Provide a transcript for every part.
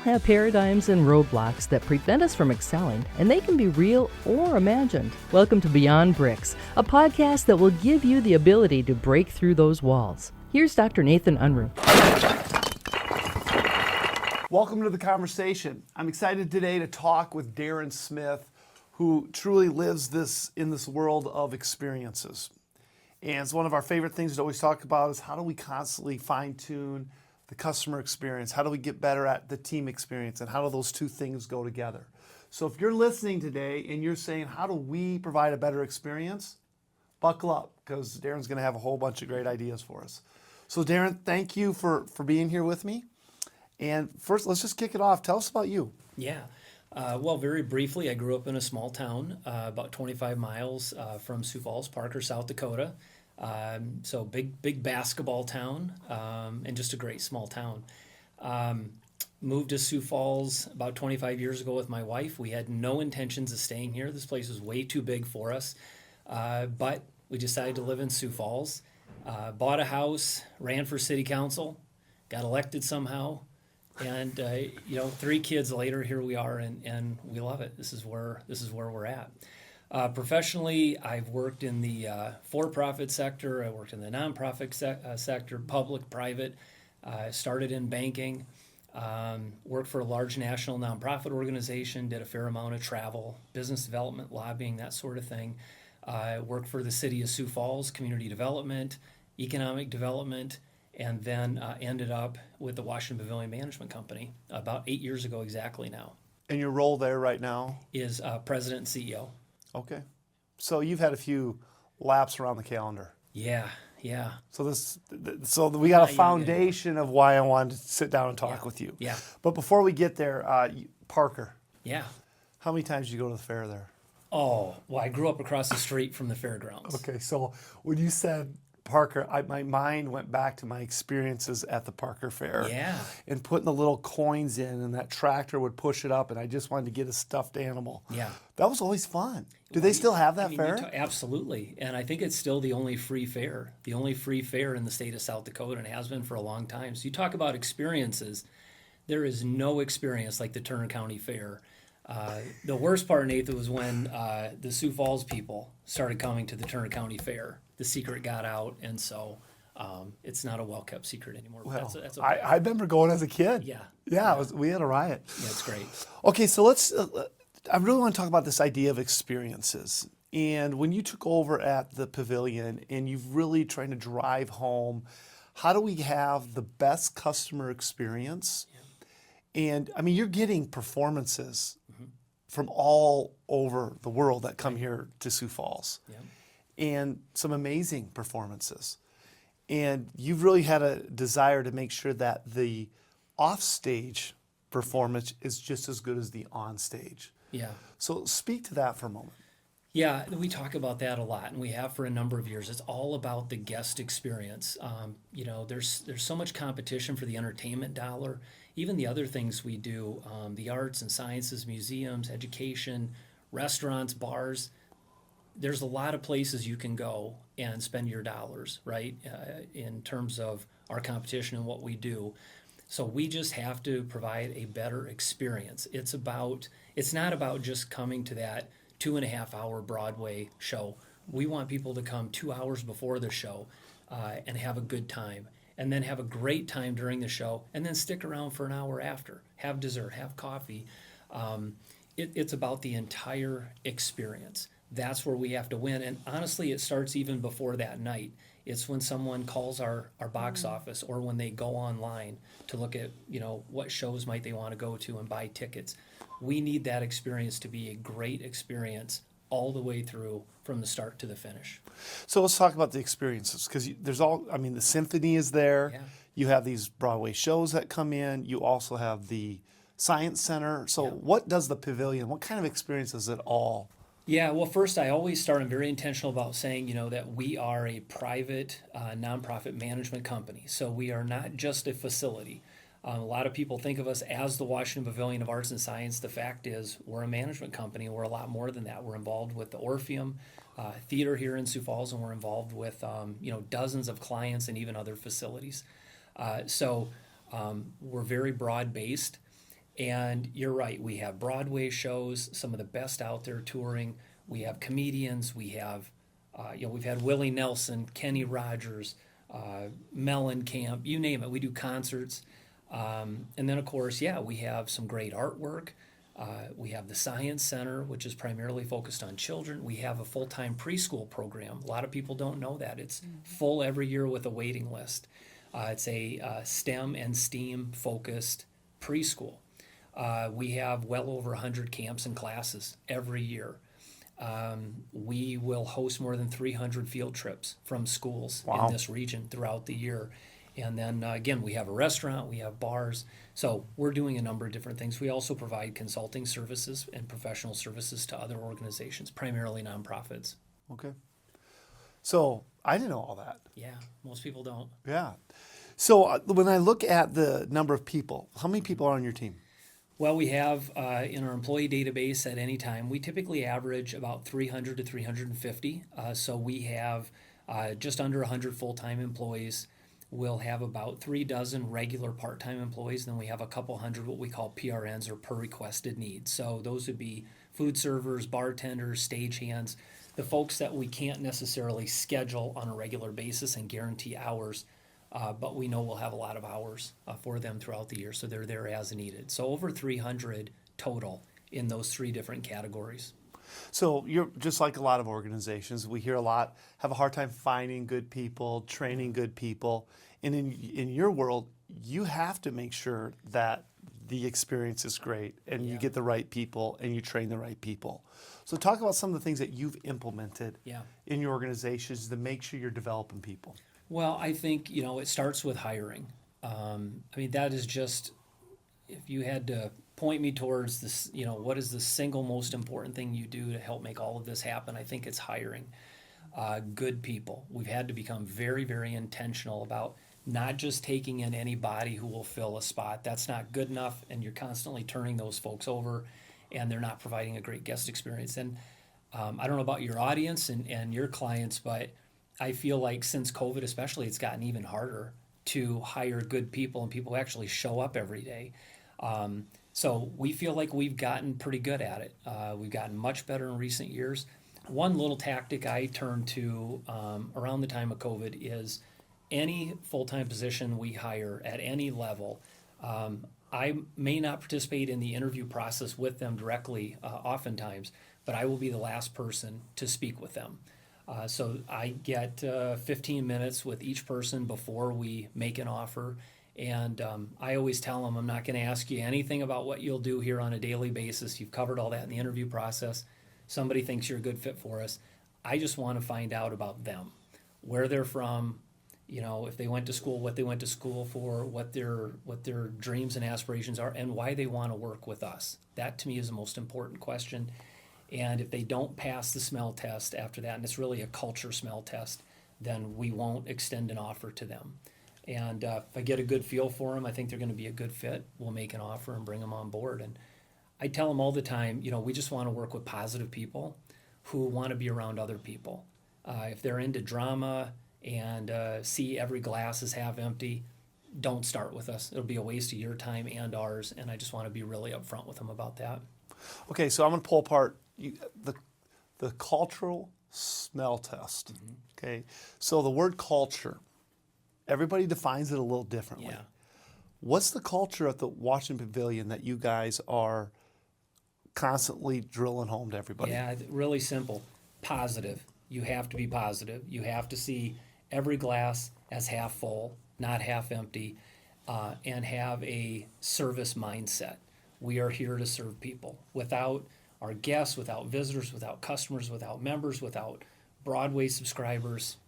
have paradigms and roadblocks that prevent us from excelling, and they can be real or imagined. Welcome to Beyond Bricks, a podcast that will give you the ability to break through those walls. Here's Dr. Nathan Unruh. Welcome to the conversation. I'm excited today to talk with Darrin Smith, who truly lives in this world of experiences. And it's one of our favorite things to always talk about is how do we constantly fine-tune the customer experience? How do we get better at the team experience? And how do those two things go together? So if you're listening today and you're saying, how do we provide a better experience? Buckle up, because Darrin's going to have a whole bunch of great ideas for us. So Darrin, thank you for being here with me. And first, let's just kick it off. Tell us about you. Yeah. Well, very briefly, I grew up in a small town, about 25 miles from Sioux Falls, Parker, South Dakota. So big basketball town, and just a great small town. Moved to Sioux Falls about 25 years ago with my wife. We had no intentions of staying here. This place was way too big for us. But we decided to live in Sioux Falls. Bought a house, ran for city council, got elected somehow. And 3 kids later, here we are, and we love it. This is where we're at. Professionally, I've worked in the for-profit sector. I worked in the nonprofit sector, public, private. Started in banking. Worked for a large national nonprofit organization. Did a fair amount of travel, business development, lobbying, that sort of thing. Worked for the city of Sioux Falls, community development, economic development. And then ended up with the Washington Pavilion Management Company about 8 years ago exactly now. And your role there right now? Is president and CEO. Okay. So you've had a few laps around the calendar. Yeah. So we got a foundation of why I wanted to sit down and talk with you. Yeah. But before we get there, Parker. Yeah. How many times did you go to the fair there? Oh, well, I grew up across the street from the fairgrounds. Okay, so when you said Parker, my mind went back to my experiences at the Parker Fair. Yeah. And putting the little coins in, and that tractor would push it up, and I just wanted to get a stuffed animal. Yeah. That was always fun. Do they still have that fair? Absolutely. And I think it's still the only free fair in the state of South Dakota, and it has been for a long time. So you talk about experiences. There is no experience like the Turner County Fair. The worst part, Nathan, was when the Sioux Falls people started coming to the Turner County Fair. The secret got out, and so it's not a well-kept secret anymore. Well, that's okay. I remember going as a kid. Yeah. We had a riot. Yeah, it's great. Okay, so I really want to talk about this idea of experiences. And when you took over at the pavilion and you've really trying to drive home, how do we have the best customer experience? Yeah. And I mean, you're getting performances from all over the world that come here to Sioux Falls. Yeah. And some amazing performances. And you've really had a desire to make sure that the offstage performance is just as good as the onstage. Yeah. So speak to that for a moment. Yeah, we talk about that a lot, and we have for a number of years. It's all about the guest experience. There's so much competition for the entertainment dollar. Even the other things we do, the arts and sciences, museums, education, restaurants, bars. There's a lot of places you can go and spend your dollars, right, in terms of our competition and what we do. So we just have to provide a better experience. It's not about just coming to that 2.5-hour Broadway show. We want people to come 2 hours before the show and have a good time, and then have a great time during the show, and then stick around for an hour after. Have dessert, have coffee. It's about the entire experience. That's where we have to win. And honestly, it starts even before that night. It's when someone calls our box office, or when they go online to look at, what shows might they want to go to and buy tickets. We need that experience to be a great experience all the way through from the start to the finish. So let's talk about the experiences, because the symphony is there. Yeah. You have these Broadway shows that come in. You also have the Science Center. So what does the pavilion, what kind of experience is it all? Yeah, well, first, I always start, I'm very intentional about saying, that we are a private nonprofit management company. So we are not just a facility. A lot of people think of us as the Washington Pavilion of Arts and Science. The fact is, we're a management company, and we're a lot more than that. We're involved with the Orpheum Theater here in Sioux Falls, and we're involved with dozens of clients and even other facilities. So we're very broad-based. And you're right, we have Broadway shows, some of the best out there touring. We have comedians, we have, we've had Willie Nelson, Kenny Rogers, Mellencamp, you name it. We do concerts. And then, of course, we have some great artwork. We have the Science Center, which is primarily focused on children. We have a full-time preschool program. A lot of people don't know that. It's full every year with a waiting list. It's a STEM and STEAM-focused preschool. We have well over 100 camps and classes every year. We will host more than 300 field trips from schools in this region throughout the year. And then, again, we have a restaurant, we have bars. So we're doing a number of different things. We also provide consulting services and professional services to other organizations, primarily nonprofits. Okay. So I didn't know all that. Yeah, most people don't. Yeah. So when I look at the number of people, how many people are on your team? Well, we have in our employee database at any time, we typically average about 300 to 350. So we have just under 100 full-time employees. We'll have about 3 dozen regular part-time employees, and then we have a couple hundred what we call PRNs, or per requested needs. So those would be food servers, bartenders, stagehands, the folks that we can't necessarily schedule on a regular basis and guarantee hours, but we know we'll have a lot of hours for them throughout the year, so they're there as needed. So over 300 total in those 3 different categories. So you're just like a lot of organizations. We hear a lot, have a hard time finding good people, training good people. And in your world, you have to make sure that the experience is great and you get the right people and you train the right people. So talk about some of the things that you've implemented in your organizations to make sure you're developing people. Well, I think, it starts with hiring. That is just, if you had to point me towards this, what is the single most important thing you do to help make all of this happen, I think it's hiring good people. We've had to become very, very intentional about not just taking in anybody who will fill a spot. That's not good enough, and you're constantly turning those folks over, and they're not providing a great guest experience. And I don't know about your audience and your clients, but I feel like since COVID especially, it's gotten even harder to hire good people and people who actually show up every day. So we feel like we've gotten pretty good at it. We've gotten much better in recent years. One little tactic I turned to around the time of COVID is any full-time position we hire at any level, I may not participate in the interview process with them directly oftentimes, but I will be the last person to speak with them. So I get 15 minutes with each person before we make an offer. And I always tell them, I'm not going to ask you anything about what you'll do here on a daily basis. You've covered all that in the interview process. Somebody thinks you're a good fit for us. I just want to find out about them, where they're from, if they went to school, what they went to school for, what their dreams and aspirations are, and why they want to work with us. That to me is the most important question. And if they don't pass the smell test after that, and it's really a culture smell test, then we won't extend an offer to them. And if I get a good feel for them, I think they're going to be a good fit, we'll make an offer and bring them on board. And I tell them all the time, we just want to work with positive people who want to be around other people. If they're into drama and see every glass is half empty, don't start with us. It'll be a waste of your time and ours, and I just want to be really upfront with them about that. Okay, so I'm going to pull apart the cultural smell test. Mm-hmm. Okay, so the word culture, everybody defines it a little differently. Yeah. What's the culture at the Washington Pavilion that you guys are constantly drilling home to everybody? Yeah, really simple. Positive. You have to be positive. You have to see every glass as half full, not half empty, and have a service mindset. We are here to serve people. Without our guests, without visitors, without customers, without members, without Broadway subscribers,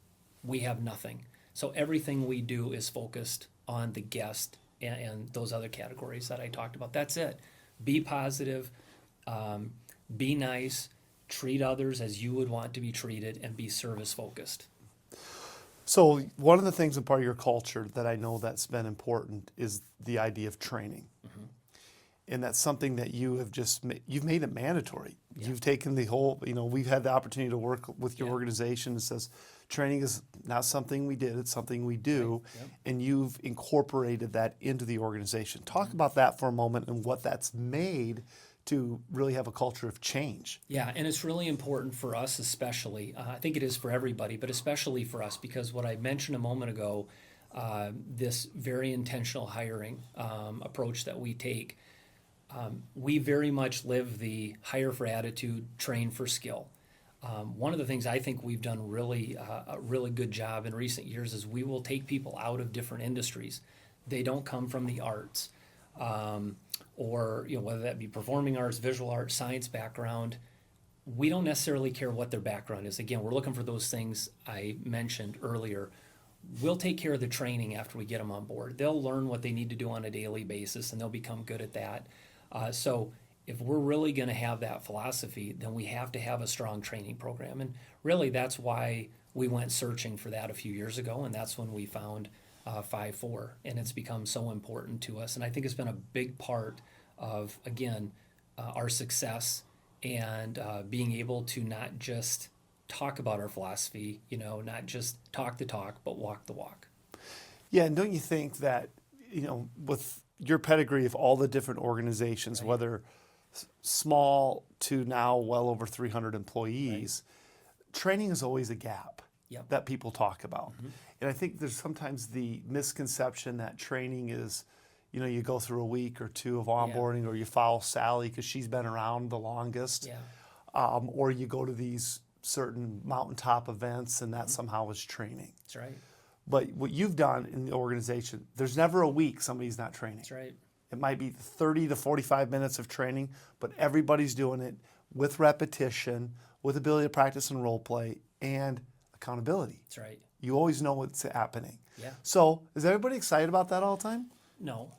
we have nothing. So everything we do is focused on the guest and those other categories that I talked about. That's it. Be positive, be nice, treat others as you would want to be treated, and be service focused. So one of the things in part of your culture that I know that's been important is the idea of training. Mm-hmm. And that's something that you've made it mandatory. You've taken the whole, we've had the opportunity to work with your organization that says training is not something we did, it's something we do, Right. Yep. and you've incorporated that into the organization. Talk about that for a moment and what that's made to really have a culture of change. Yeah, and it's really important for us especially. I think it is for everybody, but especially for us because what I mentioned a moment ago, this very intentional hiring approach that we take, we very much live the hire for attitude, train for skill. One of the things I think we've done a really good job in recent years is we will take people out of different industries. They don't come from the arts, or whether that be performing arts, visual arts, science background. We don't necessarily care what their background is. Again, we're looking for those things I mentioned earlier. We'll take care of the training after we get them on board. They'll learn what they need to do on a daily basis, and they'll become good at that. So if we're really going to have that philosophy, then we have to have a strong training program. And really, that's why we went searching for that a few years ago, and that's when we found 5-4, and it's become so important to us. And I think it's been a big part of, again, our success and being able to not just talk about our philosophy, not just talk the talk, but walk the walk. Yeah, and don't you think that, with your pedigree of all the different organizations, Right. whether small to now well over 300 employees, training is always a gap Yep. that people talk about. And I think there's sometimes the misconception that training is, you go through a week or two of onboarding, or you follow Sally because she's been around the longest, Yeah. or you go to these certain mountaintop events and that somehow is training. That's right. But what you've done in the organization, there's never a week somebody's not training. That's right. It might be 30 to 45 minutes of training, but everybody's doing it with repetition, with ability to practice and role play, and accountability. That's right. You always know what's happening. Yeah. So is everybody excited about that all the time? No.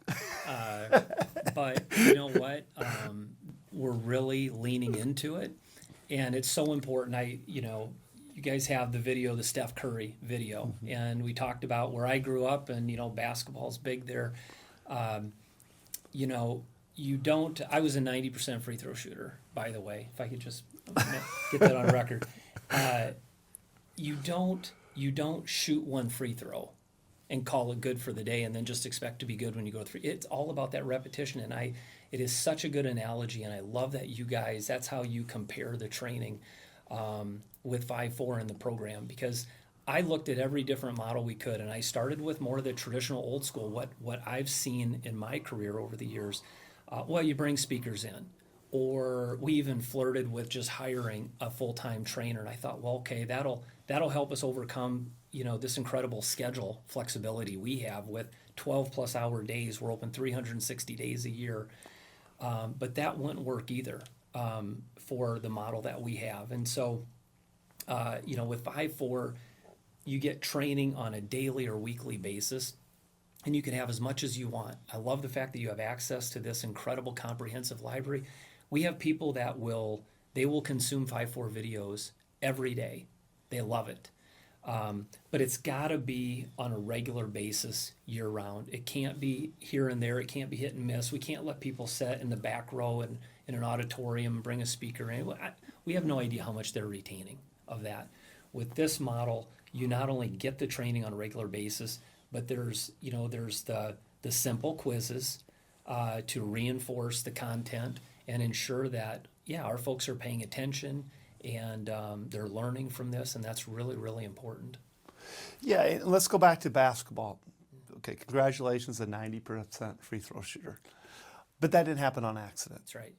But you know what? We're really leaning into it, and it's so important. You guys have the video, the Steph Curry video, and we talked about where I grew up, and basketball's big there. You don't. I was a 90% free throw shooter, by the way. If I could just get that on record. You don't shoot one free throw and call it good for the day and then just expect to be good when you go through. It's all about that repetition, and it is such a good analogy, and I love that you guys, that's how you compare the training with 5-4 in the program, because I looked at every different model we could, and I started with more of the traditional old school, what I've seen in my career over the years. You bring speakers in, or we even flirted with just hiring a full-time trainer, and I thought, well, okay, that'll help us overcome this incredible schedule flexibility we have with 12+ hour days. We're open 360 days a year, but that wouldn't work either for the model that we have. And so with 5-4, you get training on a daily or weekly basis, and you can have as much as you want. I love the fact that you have access to this incredible comprehensive library. We have people that will consume 5-4 videos every day. They love it. But it's got to be on a regular basis year round. It can't be here and there. It can't be hit and miss. We can't let people sit in the back row in an auditorium and bring a speaker in. We have no idea how much they're retaining of that. With this model, you not only get the training on a regular basis, but there's the simple quizzes to reinforce the content and ensure that, our folks are paying attention and they're learning from this, and that's really, really important. Yeah, and let's go back to basketball. Okay, congratulations, a 90% free throw shooter. But that didn't happen on accident. That's right.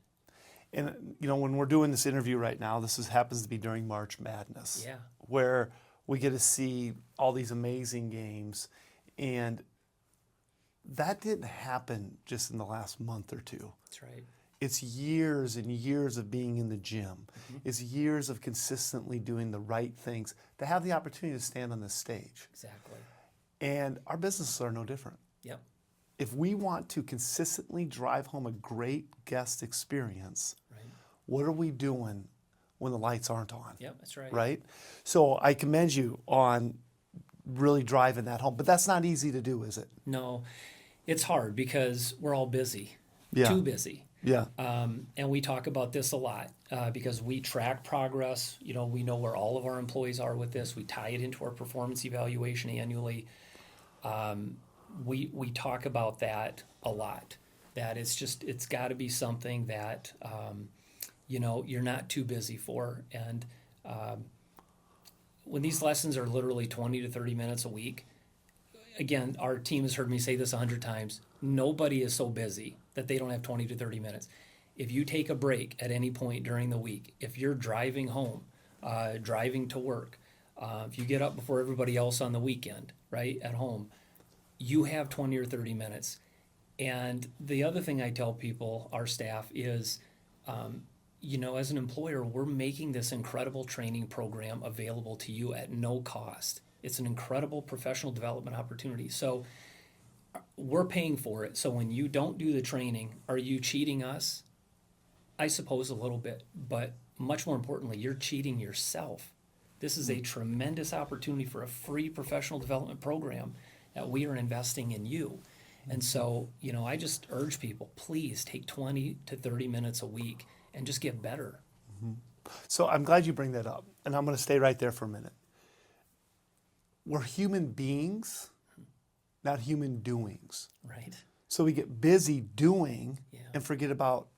And, when we're doing this interview right now, happens to be during March Madness. Yeah. Where we get to see all these amazing games. And that didn't happen just in the last month or two. That's right. It's years and years of being in the gym. It's years of consistently doing the right things to have the opportunity to stand on this stage. Exactly. And our businesses are no different. Yep. If we want to consistently drive home a great guest experience, Right. what are we doing when the lights aren't on? Yep, that's right. Right? So I commend you on really driving that home. But that's not easy to do, is it? No, it's hard because we're all busy. Yeah. Too busy. Yeah. And we talk about this a lot because we track progress. You know, we know where all of our employees are with this. We tie it into our performance evaluation annually. We talk about that a lot. That it's got to be something that you know, you're not too busy for. And when these lessons are literally 20 to 30 minutes a week, again, our team has heard me say this 100 times. Nobody is so busy that they don't have 20 to 30 minutes. If you take a break at any point during the week, if you're driving home, driving to work, if you get up before everybody else on the weekend, right, at home, you have 20 or 30 minutes. And the other thing I tell people, our staff, is, you know, as an employer, we're making this incredible training program available to you at no cost. It's an incredible professional development opportunity. So we're paying for it. So when you don't do the training, are you cheating us? I suppose a little bit, but much more importantly, you're cheating yourself. This is a tremendous opportunity for a free professional development program that we are investing in you. And so, you know, I just urge people, please take 20 to 30 minutes a week and just get better. So I'm glad you bring that up, and I'm going to stay right there for a minute. We're human beings, not human doings. Right. So we get busy doing Yeah. and forget about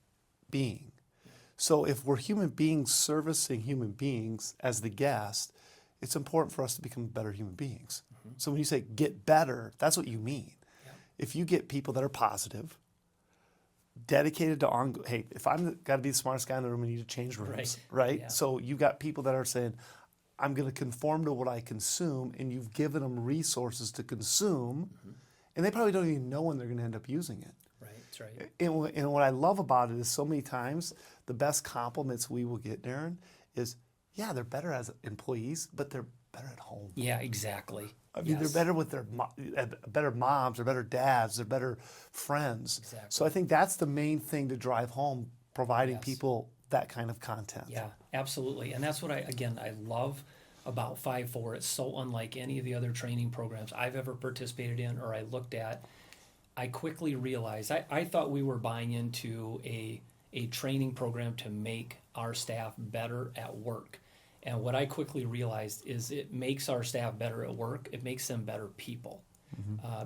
being. So if we're human beings servicing human beings as the guest, it's important for us to become better human beings. So when you say get better, that's what you mean. Yeah. If you get people that are positive, dedicated to hey, if I'm got to be the smartest guy in the room, I need to change rooms, right? Yeah. So you've got people that are saying, I'm going to conform to what I consume, and you've given them resources to consume, and they probably don't even know when they're going to end up using it. Right, that's right. And what I love about it is so many times the best compliments we will get, Darrin, is, yeah, they're better as employees, but they're better at home. Yeah, exactly. I mean, they're better with their better moms, they're better dads, they're better friends. Exactly. So I think that's the main thing to drive home, providing Yes. people that kind of content. Yeah, absolutely. And that's what I love about 5-4. It's so unlike any of the other training programs I've ever participated in or I looked at. I quickly realized, I thought we were buying into a training program to make our staff better at work. And what I quickly realized is it makes our staff better at work. It makes them better people.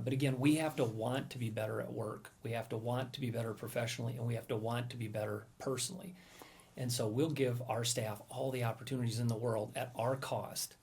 But again, we have to want to be better at work. We have to want to be better professionally, and we have to want to be better personally. And so we'll give our staff all the opportunities in the world at our cost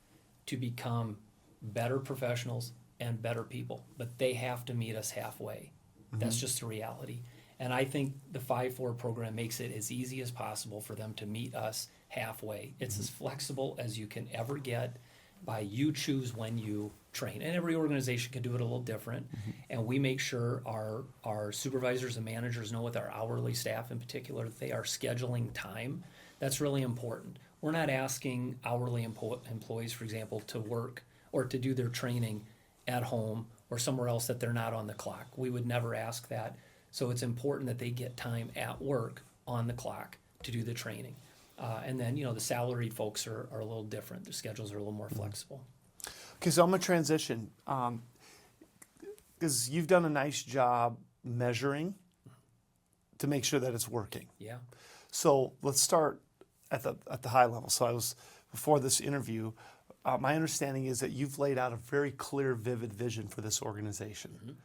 to become better professionals and better people. But they have to meet us halfway. That's just the reality. And I think the 5-4 program makes it as easy as possible for them to meet us halfway. It's as flexible as you can ever get by you choose when you train. And every organization can do it a little different. And we make sure our supervisors and managers know with our hourly staff in particular that they are scheduling time. That's really important. We're not asking hourly employees, for example, to work or to do their training at home or somewhere else that they're not on the clock. We would never ask that. So it's important that they get time at work on the clock to do the training. And then, you know, the salaried folks are a little different. Their schedules are a little more flexible. Okay, so I'm going to transition because you've done a nice job measuring to make sure that it's working. Yeah. So let's start at the high level. So before this interview, my understanding is that you've laid out a very clear, vivid vision for this organization.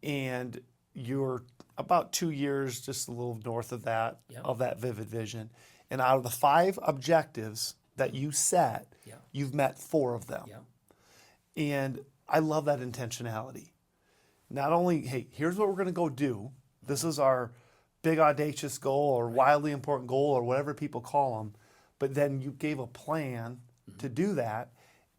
And you're about 2 years, just a little north of that, of that vivid vision. And out of the 5 objectives that you set, you've met 4 of them. Yeah. And I love that intentionality. Not only, hey, here's what we're going to go do. This is our big audacious goal or wildly important goal or whatever people call them. But then you gave a plan to do that,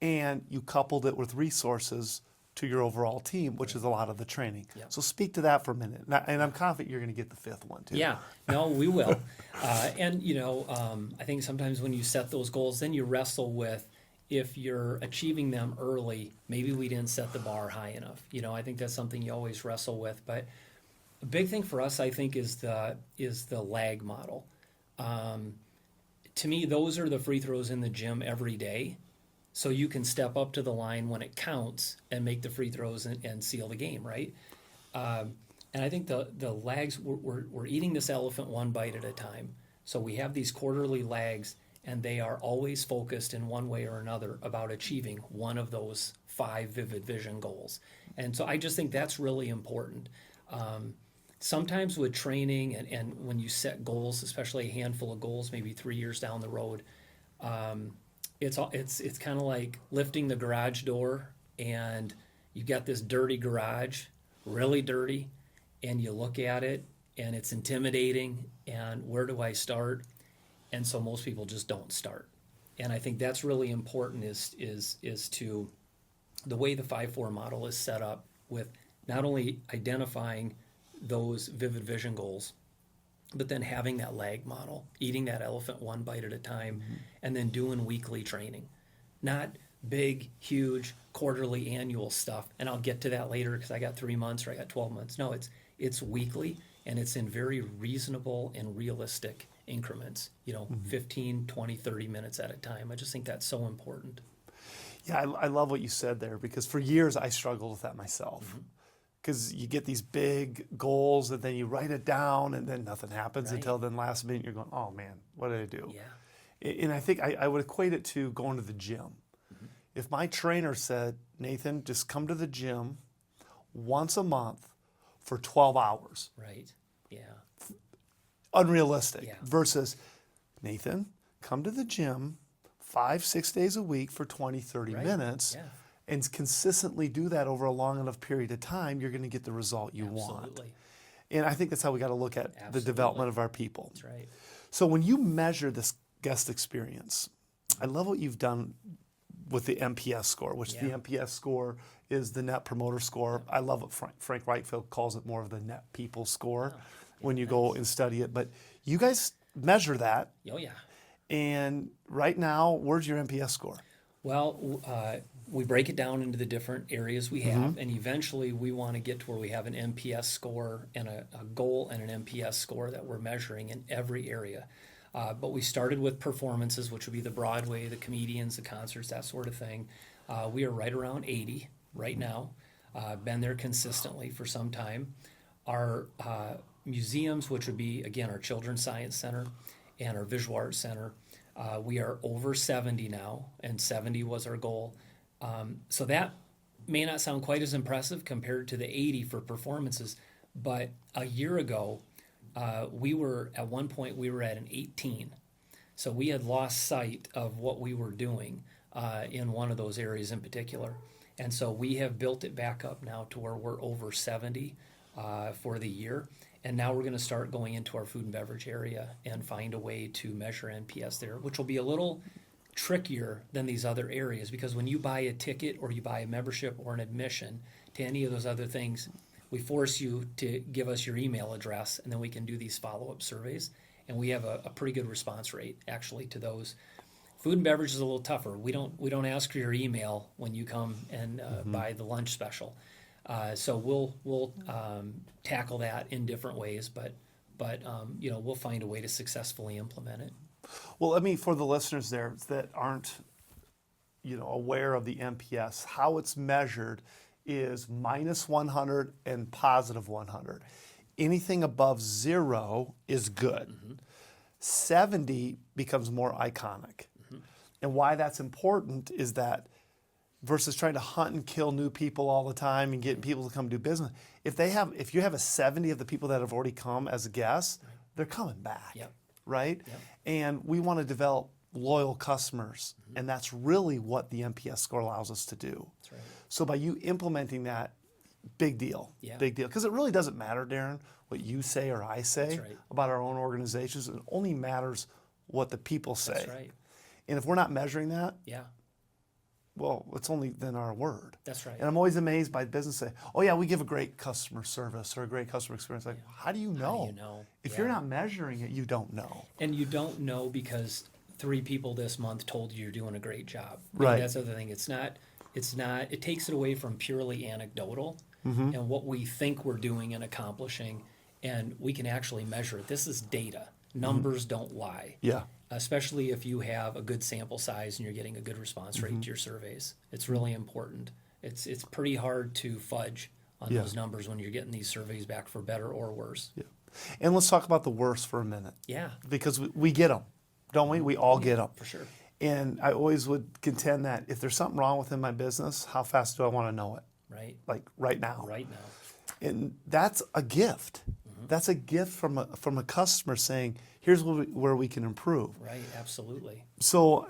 and you coupled it with resources to your overall team, which is a lot of the training. Yep. So speak to that for a minute. And I'm confident you're going to get the 5th one too. Yeah, no, we will. And, you know, I think sometimes when you set those goals, then you wrestle with if you're achieving them early, maybe we didn't set the bar high enough. You know, I think that's something you always wrestle with. But a big thing for us, I think, is the lag model. To me, those are the free throws in the gym every day. So you can step up to the line when it counts and make the free throws and seal the game, right? And I think the lags, we're eating this elephant one bite at a time. So we have these quarterly lags, and they are always focused in one way or another about achieving one of those 5 vivid vision goals. And so I just think that's really important. Sometimes with training and when you set goals, especially a handful of goals, maybe 3 years down the road, it's kind of like lifting the garage door, and you got this dirty garage, really dirty, and you look at it and it's intimidating, and where do I start? And so most people just don't start. And I think that's really important is to the way the 5-4 model is set up, with not only identifying those vivid vision goals, but then having that lag model, eating that elephant one bite at a time, and then doing weekly training. Not big, huge, quarterly, annual stuff. And I'll get to that later because I got 3 months or I got 12 months. No, it's weekly, and it's in very reasonable and realistic increments, 15, 20, 30 minutes at a time. I just think that's so important. Yeah, I love what you said there, because for years I struggled with that myself. Because you get these big goals and then you write it down and then nothing happens until then last minute you're going, oh man, what did I do? Yeah. And I think I would equate it to going to the gym. If my trainer said, Nathan, just come to the gym once a month for 12 hours. Right. Yeah. Unrealistic. Yeah. Versus, Nathan, come to the gym 5-6 days a week for 20, 30 minutes. Yeah. And consistently do that over a long enough period of time, you're going to get the result you want. Absolutely. And I think that's how we got to look at the development of our people. That's right. So when you measure this guest experience, I love what you've done with the NPS score, which the NPS score is the Net Promoter Score. I love what Frank Reichfeld calls it, more of the Net People Score when you go and study it. But you guys measure that. Oh, yeah. And right now, where's your NPS score? Well, we break it down into the different areas we have, and eventually we want to get to where we have an NPS score and a goal and an NPS score that we're measuring in every area. But we started with performances, which would be the Broadway, the comedians, the concerts, that sort of thing. We are right around 80 right now. Been there consistently for some time. Our museums, which would be, again, our Children's Science Center and our Visual Arts Center, we are over 70 now, and 70 was our goal. So that may not sound quite as impressive compared to the 80 for performances, but a year ago, we were at an 18. So we had lost sight of what we were doing in one of those areas in particular. And so we have built it back up now to where we're over 70 for the year. And now we're going to start going into our food and beverage area and find a way to measure NPS there, which will be a little trickier than these other areas, because when you buy a ticket or you buy a membership or an admission to any of those other things, we force you to give us your email address, and then we can do these follow-up surveys. And we have a pretty good response rate, actually, to those. Food and beverage is a little tougher. We don't ask for your email when you come and buy the lunch special. So we'll tackle that in different ways, but we'll find a way to successfully implement it. Well, for the listeners there that aren't, aware of the NPS, how it's measured is minus 100 and positive 100. Anything above 0 is good. 70 becomes more iconic. And why that's important is that versus trying to hunt and kill new people all the time and get people to come do business, if you have a 70 of the people that have already come as a guest, they're coming back, right? Yep. And we want to develop loyal customers, and that's really what the NPS score allows us to do. That's right. So by you implementing that, big deal, big deal. Because it really doesn't matter, Darrin, what you say or I say about our own organizations. It only matters what the people say. That's right. And if we're not measuring that, well, it's only then our word. That's right. And I'm always amazed by business say, oh yeah, we give a great customer service or a great customer experience. Like, how do you know? How do you know? If you're not measuring it, you don't know. And you don't know because 3 people this month told you you're doing a great job. Right. And that's the other thing. It takes it away from purely anecdotal and what we think we're doing and accomplishing, and we can actually measure it. This is data. Numbers don't lie. Yeah. Especially if you have a good sample size and you're getting a good response rate to your surveys. It's really important. It's pretty hard to fudge on Yeah. those numbers when you're getting these surveys back for better or worse. Yeah. And let's talk about the worst for a minute. Yeah. Because we get them, don't we? We all get them. For sure. And I always would contend that if there's something wrong within my business, how fast do I want to know it? Right. Like right now. Right now. And that's a gift. That's a gift from a customer saying, here's where we can improve. Right. Absolutely. So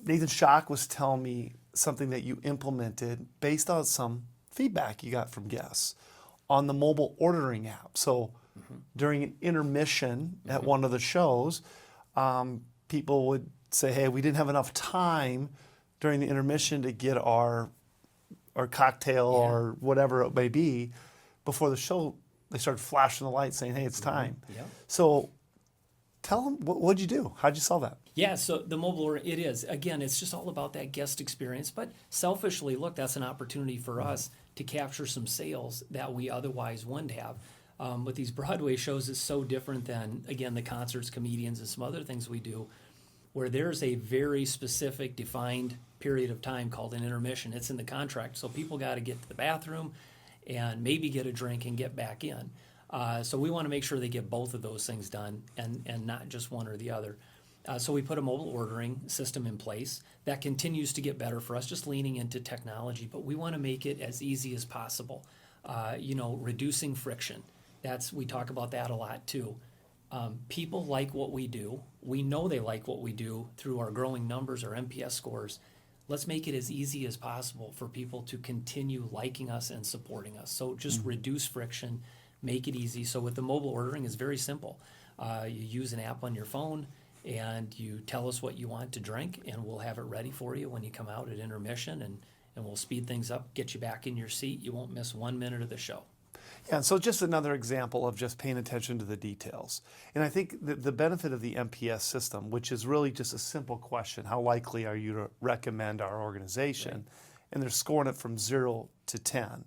Nathan Schock was telling me something that you implemented based on some feedback you got from guests on the mobile ordering app. So during an intermission at one of the shows, people would say, hey, we didn't have enough time during the intermission to get our cocktail or whatever it may be before the show. They started flashing the lights saying, hey, it's time. Yeah. So tell them, what'd you do? How'd you solve that? Yeah, so the mobile order, it is. Again, it's just all about that guest experience. But selfishly, look, that's an opportunity for us to capture some sales that we otherwise wouldn't have. With these Broadway shows, it's so different than, again, the concerts, comedians, and some other things we do, where there's a very specific, defined period of time called an intermission. It's in the contract. So people got to get to the bathroom and maybe get a drink and get back in. So we want to make sure they get both of those things done and not just one or the other. So we put a mobile ordering system in place that continues to get better for us, just leaning into technology. But we want to make it as easy as possible. Reducing friction. We talk about that a lot too. People like what we do. We know they like what we do through our growing numbers, our NPS scores. Let's make it as easy as possible for people to continue liking us and supporting us. So just reduce friction, make it easy. So with the mobile ordering, it's very simple. You use an app on your phone, and you tell us what you want to drink, and we'll have it ready for you when you come out at intermission, and we'll speed things up, get you back in your seat. You won't miss 1 minute of the show. Yeah, and so just another example of just paying attention to the details. And I think the benefit of the MPS system, which is really just a simple question, how likely are you to recommend our organization? Right. And they're scoring it from 0 to 10.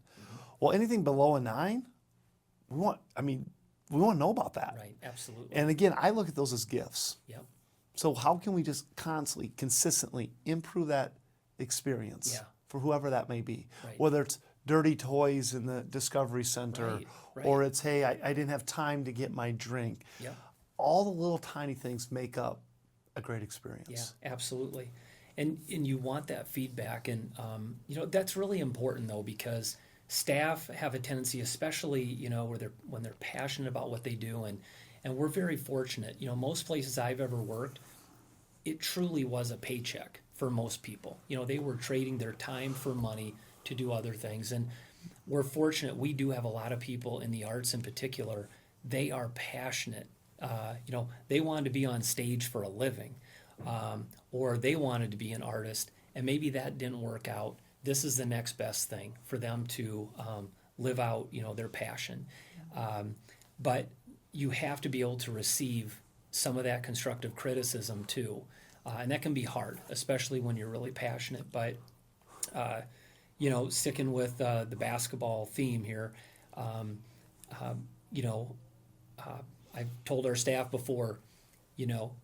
Well, anything below a 9, we want to know about that. Right, absolutely. And again, I look at those as gifts. Yep. So how can we just constantly, consistently improve that experience for whoever that may be? Right. Whether it's dirty toys in the Discovery Center, right. or it's, hey, I didn't have time to get my drink. Yep. All the little tiny things make up a great experience. Yeah, absolutely. And you want that feedback. And, that's really important, though, because staff have a tendency, especially, when they're passionate about what they do. And we're very fortunate. Most places I've ever worked, it truly was a paycheck for most people. They were trading their time for money to do other things. And we're fortunate. We do have a lot of people in the arts in particular. They are passionate. They wanted to be on stage for a living, or they wanted to be an artist, and maybe that didn't work out. This is the next best thing for them to live out, their passion. But you have to be able to receive some of that constructive criticism too. And that can be hard, especially when you're really passionate. But sticking with the basketball theme here, I've told our staff before,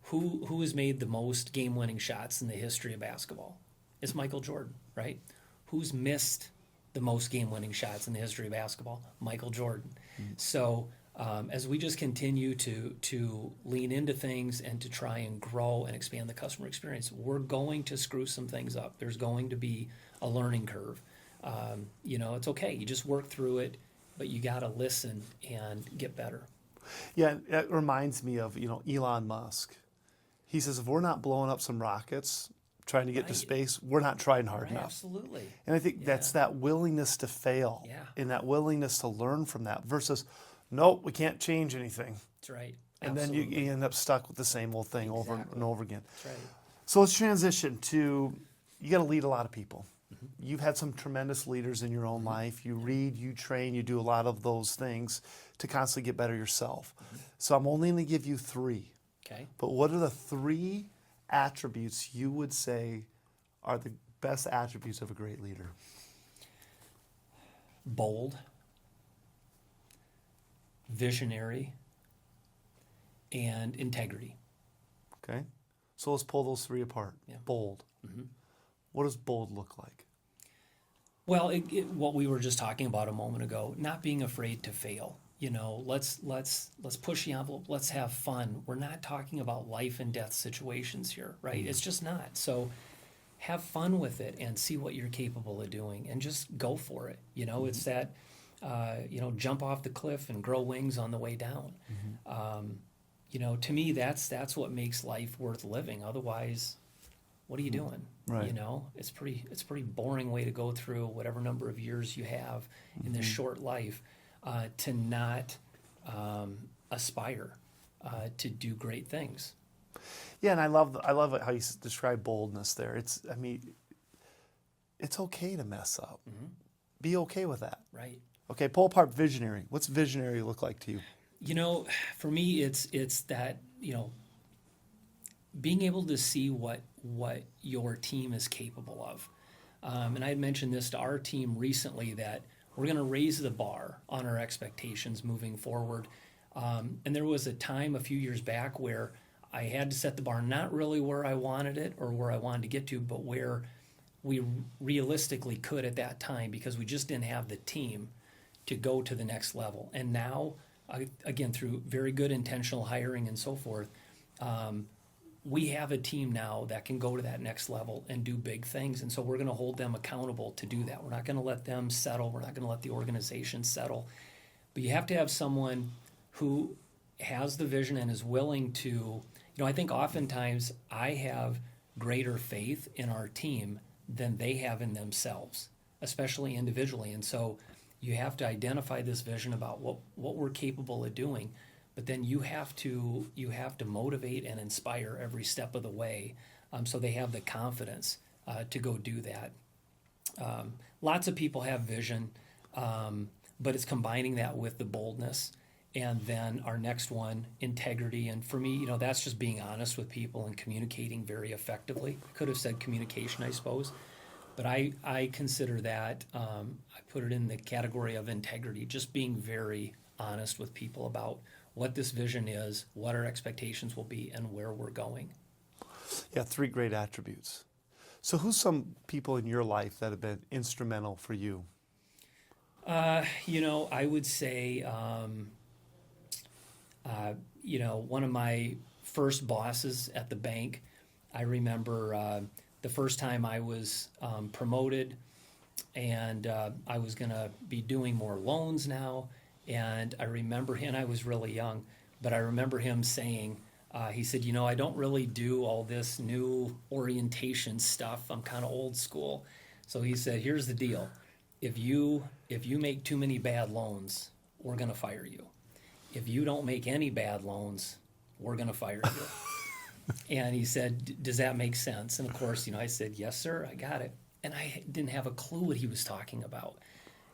who has made the most game-winning shots in the history of basketball? It's Michael Jordan, right? Who's missed the most game-winning shots in the history of basketball? Michael Jordan. Mm-hmm. So as we just continue to lean into things and to try and grow and expand the customer experience, we're going to screw some things up. There's going to be a learning curve. It's okay. You just work through it, but you got to listen and get better. Yeah, it reminds me of, Elon Musk. He says, if we're not blowing up some rockets trying to get to space, we're not trying hard enough. Absolutely. And I think that's that willingness to fail and that willingness to learn from that versus, nope, we can't change anything. That's right. And Absolutely. then you end up stuck with the same old thing over and over again. That's right. So let's transition to, you got to lead a lot of people. You've had some tremendous leaders in your own life. You read, you train, you do a lot of those things to constantly get better yourself. So I'm only going to give you 3. Okay. But what are the 3 attributes you would say are the best attributes of a great leader? Bold, visionary, and integrity. Okay. So let's pull those 3 apart. Yeah. Bold. What does bold look like? Well, what we were just talking about a moment ago, not being afraid to fail. Let's push the envelope. Let's have fun. We're not talking about life and death situations here, right? It's just not. So have fun with it and see what you're capable of doing, and just go for it. It's that jump off the cliff and grow wings on the way down. To me, that's what makes life worth living. Otherwise, what are you doing? Right. It's pretty boring way to go through whatever number of years you have in this short life, to not aspire to do great things. Yeah, and I love how you describe boldness there. It's okay to mess up. Be okay with that. Right. Okay, pull apart visionary. What's visionary look like to you? For me, it's that, being able to see what your team is capable of. And I had mentioned this to our team recently, that we're going to raise the bar on our expectations moving forward. And there was a time a few years back where I had to set the bar not really where I wanted it or where I wanted to get to, but where we realistically could at that time, because we just didn't have the team to go to the next level. And now, again, through very good intentional hiring and so forth, we have a team now that can go to that next level and do big things. And so we're going to hold them accountable to do that. We're not going to let them settle. We're not going to let the organization settle. But you have to have someone who has the vision and is willing to, I think oftentimes I have greater faith in our team than they have in themselves, especially individually. And so you have to identify this vision about what we're capable of doing. But then you have to motivate and inspire every step of the way, so they have the confidence to go do that. Lots of people have vision, but it's combining that with the boldness. And then our next one, integrity. And for me, that's just being honest with people and communicating very effectively. I could have said communication, I suppose. But I consider that, I put it in the category of integrity, just being very honest with people about what this vision is, what our expectations will be, and where we're going. Yeah, 3 great attributes. So who's some people in your life that have been instrumental for you? I would say, one of my first bosses at the bank, I remember the first time I was promoted, and I was going to be doing more loans now. And I remember him, I was really young, but I remember him saying, he said, I don't really do all this new orientation stuff. I'm kind of old school. So he said, here's the deal. If you make too many bad loans, we're going to fire you. If you don't make any bad loans, we're going to fire you. And he said, does that make sense? And of course, I said, yes, sir, I got it. And I didn't have a clue what he was talking about.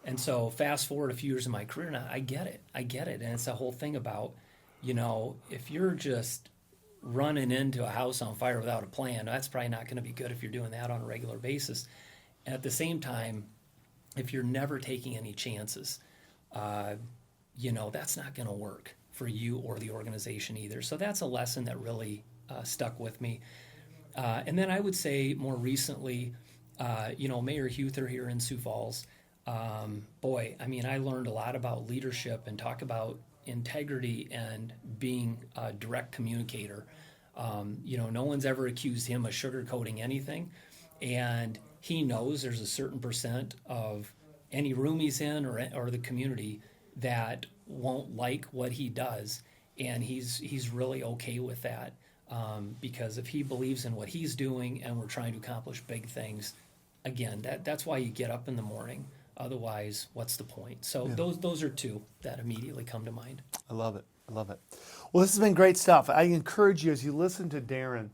And so fast forward a few years in my career now, I get it. And it's the whole thing about, if you're just running into a house on fire without a plan, that's probably not going to be good if you're doing that on a regular basis. And at the same time, if you're never taking any chances, that's not going to work for you or the organization either. So that's a lesson that really stuck with me. And then I would say more recently, Mayor Huther here in Sioux Falls, I learned a lot about leadership and talk about integrity and being a direct communicator. No one's ever accused him of sugarcoating anything, and he knows there's a certain percent of any room he's in or the community that won't like what he does, and he's really okay with that, because if he believes in what he's doing and we're trying to accomplish big things, again, that's why you get up in the morning. Otherwise, what's the point? So yeah. Those are 2 that immediately come to mind. I love it. Well, this has been great stuff. I encourage you, as you listen to Darrin,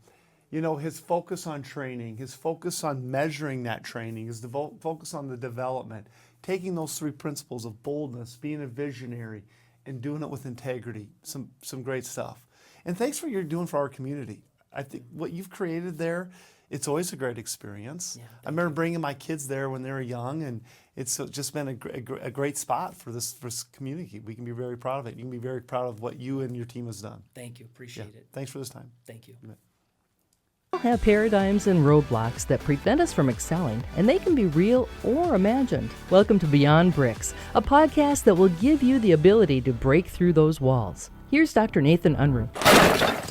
his focus on training, his focus on measuring that training, his focus on the development, taking those 3 principles of boldness, being a visionary, and doing it with integrity. Some great stuff. And thanks for what you're doing for our community. I think what you've created there, it's always a great experience. Yeah, I remember bringing my kids there when they were young, and it's just been a great spot for this community. We can be very proud of it. You can be very proud of what you and your team has done. Thank you. Appreciate it. Thanks for this time. Thank you. Have paradigms and roadblocks that prevent us from excelling, and they can be real or imagined. Welcome to Beyond Bricks, a podcast that will give you the ability to break through those walls. Here's Dr. Nathan Unruh.